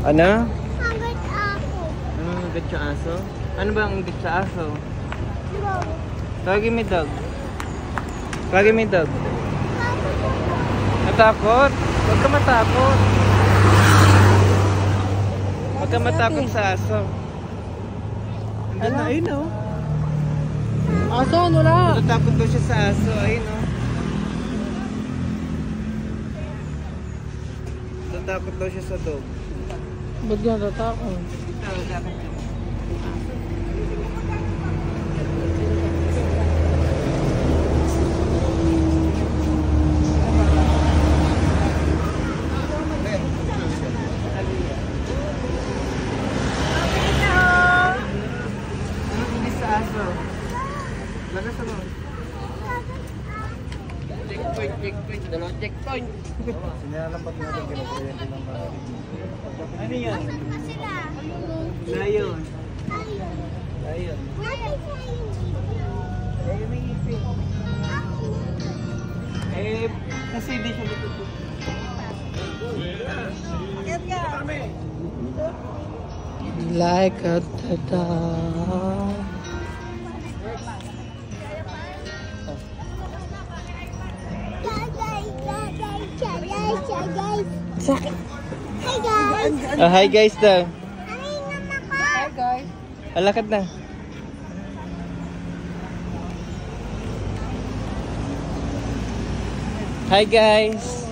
Ano? Hanggat ako. Ano ang hanggat sa aso? Ano ba ang hanggat sa aso? Dog. Tawagin mo dog. Tawagin mo dog. Natakot? Huwag ka matakot. Huwag ka matakot sa aso. Andun na, ayun o. Aso, ano lang? Natatakot daw siya sa aso, ayun o. Natatakot daw siya sa dog. Ba't ka natatakot? Lakas mo. Checkpoint. Dalawang checkpoint. Sinalampat natin kinukuryente ng bahay. Ano yan? Layon. Layon. Eh, may ipin. Eh, kasi di siya natutup. Like a dog. Hi guys. Oh, hi guys daw. Hi guys. Alakad na. Hi guys.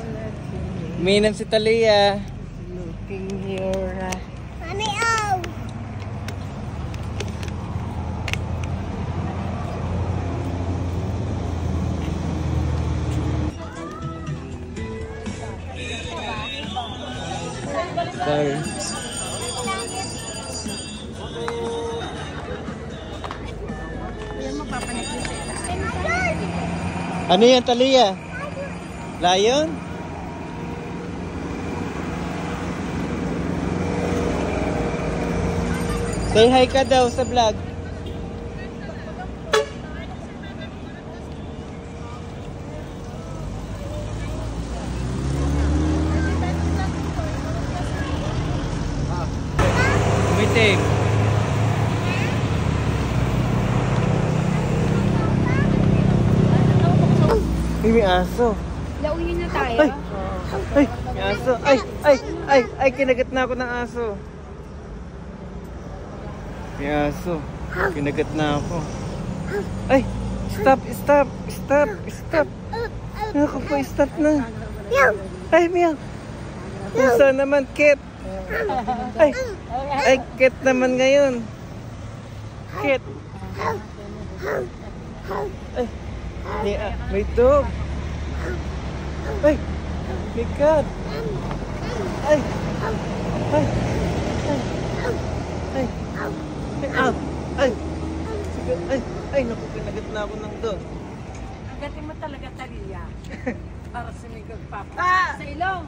Minam si Talia. Looking here. Mami, oh. Sorry. Ano yan, Talia? Lion? Say hi ka daw sa vlog. Umitim. Ay, may aso. Lauyin na tayo. Ay, may aso. Ay, kinagat na ako ng aso. May aso. Kinagat na ako. Ay, stop. Ako po, stop na. Ay, meow. Pusa naman, cat. Ay, cat naman ngayon. Cat. Ay, may dog. Ay, may cat. Ay. Ay, naku, kinagat na ako ng dog. Agatin mo talaga, Talia. Para sumigod pa. Sa ilong.